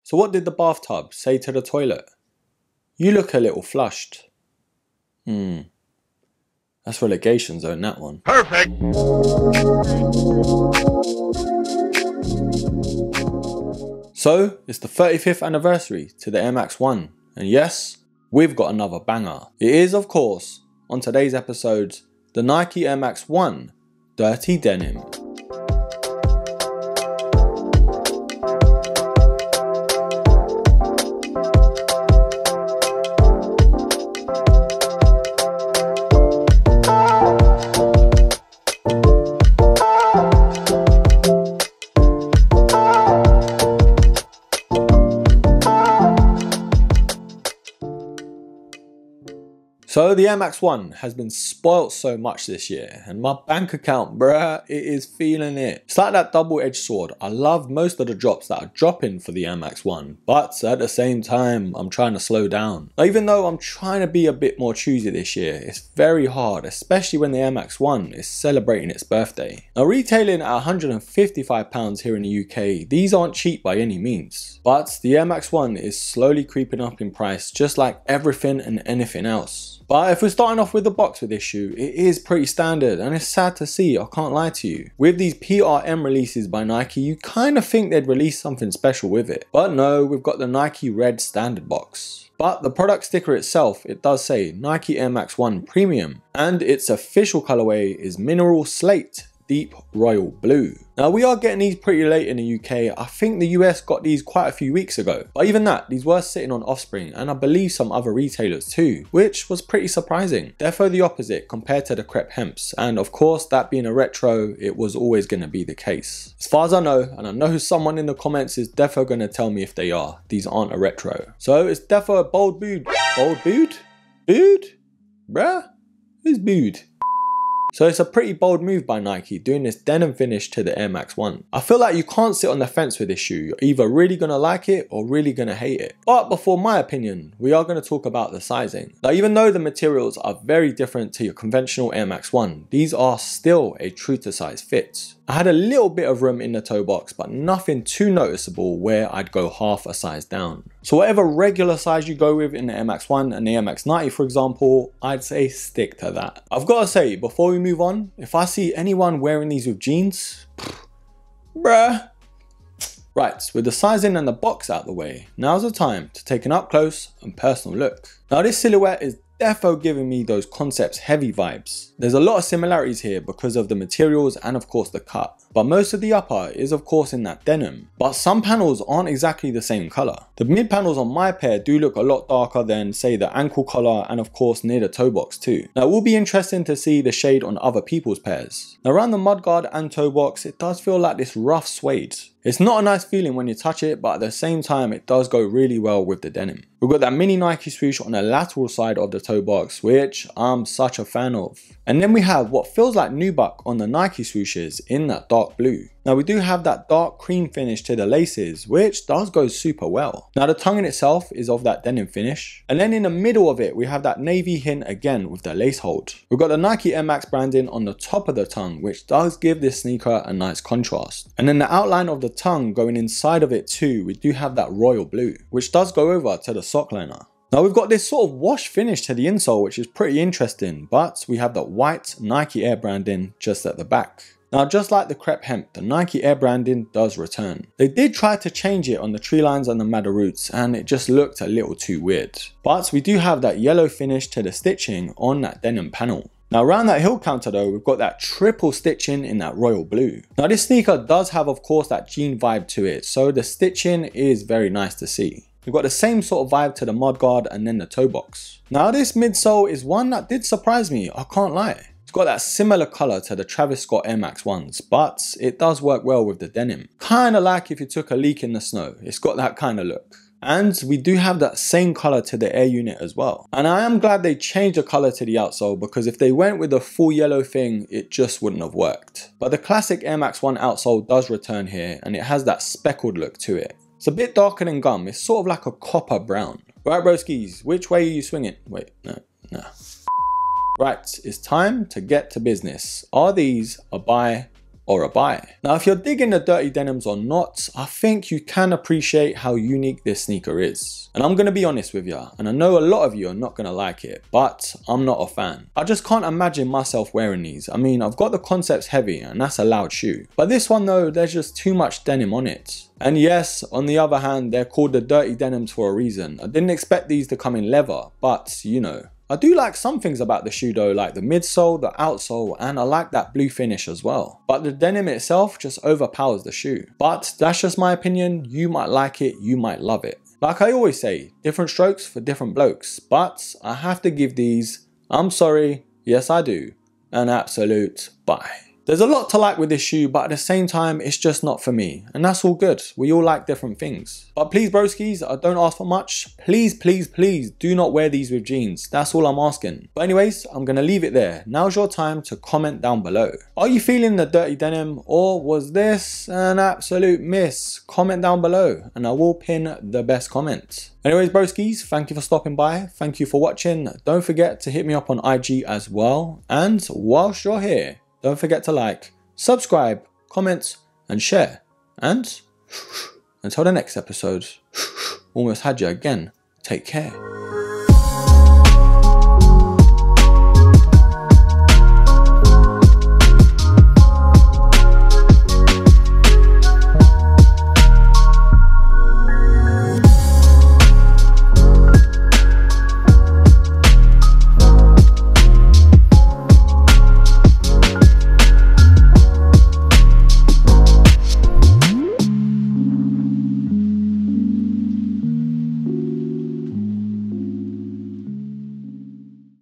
So what did the bathtub say to the toilet? You look a little flushed. That's relegation zone, that one. Perfect. So, it's the 35th anniversary to the Air Max 1. And yes, we've got another banger. It is, of course, on today's episode, the Nike Air Max 1 Dirty Denim. So the Air Max 1 has been spoilt so much this year, and my bank account, bruh, it is feeling it. It's like that double-edged sword. I love most of the drops that are dropping for the Air Max 1, but at the same time, I'm trying to slow down. Now, even though I'm trying to be a bit more choosy this year, it's very hard, especially when the Air Max 1 is celebrating its birthday. Now, retailing at £155 here in the UK, these aren't cheap by any means, but the Air Max 1 is slowly creeping up in price, just like everything and anything else. But if we're starting off with the box with this shoe, it is pretty standard and it's sad to see, I can't lie to you. With these PRM releases by Nike, you kind of think they'd release something special with it. But no, we've got the Nike Red Standard box. But the product sticker itself, it does say Nike Air Max 1 Premium, and its official colorway is Mineral Slate Deep Royal Blue. Now, we are getting these pretty late in the UK. I think the US got these quite a few weeks ago. But even that, these were sitting on Offspring and I believe some other retailers too, which was pretty surprising. Therefore the opposite compared to the crepe hemps, and of course that being a retro, it was always going to be the case. As far as I know, and I know someone in the comments is defo going to tell me if they are, these aren't a retro. So it's defo a bold boot. Bold boot? Boot? Bruh? Who's boot? So it's a pretty bold move by Nike doing this denim finish to the Air Max 1. I feel like you can't sit on the fence with this shoe. You're either really going to like it or really going to hate it. But before my opinion, we are going to talk about the sizing. Now, even though the materials are very different to your conventional Air Max 1, these are still a true to size fit. I had a little bit of room in the toe box, but nothing too noticeable where I'd go half a size down. So whatever regular size you go with in the Air Max 1 and the Air Max 90 for example, I'd say stick to that. I've got to say, before we move on, if I see anyone wearing these with jeans, bruh. Right, with the sizing and the box out the way, now's the time to take an up close and personal look. Now this silhouette is defo giving me those concepts heavy vibes. There's a lot of similarities here because of the materials and of course the cut. But most of the upper is of course in that denim. But some panels aren't exactly the same colour. The mid panels on my pair do look a lot darker than say the ankle collar and of course near the toe box too. Now it will be interesting to see the shade on other people's pairs. Now around the mudguard and toe box it does feel like this rough suede. It's not a nice feeling when you touch it, but at the same time it does go really well with the denim. We've got that mini Nike swoosh on the lateral side of the toe box, which I'm such a fan of. And then we have what feels like nubuck on the Nike swooshes in that dark blue. Now we do have that dark cream finish to the laces, which does go super well. Now the tongue in itself is of that denim finish. And then in the middle of it, we have that navy hint again with the lace hold. We've got the Nike Air Max branding on the top of the tongue, which does give this sneaker a nice contrast. And then the outline of the tongue going inside of it too, we do have that royal blue, which does go over to the sock liner. Now we've got this sort of wash finish to the insole, which is pretty interesting, but we have the white Nike Air branding just at the back. Now just like the crepe hemp, the Nike Air branding does return. They did try to change it on the tree lines and the madder roots and it just looked a little too weird. But we do have that yellow finish to the stitching on that denim panel. Now around that heel counter though, we've got that triple stitching in that royal blue. Now this sneaker does have of course that jean vibe to it, so the stitching is very nice to see. We've got the same sort of vibe to the mudguard and then the toe box. Now this midsole is one that did surprise me, I can't lie. It's got that similar colour to the Travis Scott Air Max 1s, but it does work well with the denim. Kinda like if you took a leak in the snow, it's got that kind of look. And we do have that same colour to the air unit as well. And I am glad they changed the colour to the outsole, because if they went with the full yellow thing, it just wouldn't have worked. But the classic Air Max 1 outsole does return here, and it has that speckled look to it. It's a bit darker than gum, it's sort of like a copper brown. Right broskies, which way are you swinging? Wait, no. Right, it's time to get to business. Are these a buy or a buy. Now, if you're digging the dirty denims or not, I think you can appreciate how unique this sneaker is. And I'm gonna be honest with you, and I know a lot of you are not gonna like it, but I'm not a fan. I just can't imagine myself wearing these. I mean, I've got the Concepts Heavy, and that's a loud shoe. But this one though, there's just too much denim on it. And yes, on the other hand, they're called the dirty denims for a reason. I didn't expect these to come in leather, but you know. I do like some things about the shoe though, like the midsole, the outsole, and I like that blue finish as well. But the denim itself just overpowers the shoe. But that's just my opinion. You might like it, you might love it. Like I always say, different strokes for different blokes. But I have to give these, I'm sorry, yes I do, an absolute buy. There's a lot to like with this shoe, but at the same time, it's just not for me. And that's all good. We all like different things. But please, broskies, I don't ask for much. Please, please, please do not wear these with jeans. That's all I'm asking. But anyways, I'm going to leave it there. Now's your time to comment down below. Are you feeling the dirty denim, or was this an absolute miss? Comment down below and I will pin the best comment. Anyways, broskies, thank you for stopping by. Thank you for watching. Don't forget to hit me up on IG as well. And whilst you're here, don't forget to like, subscribe, comment, and share. And until the next episode, almost had you again, take care.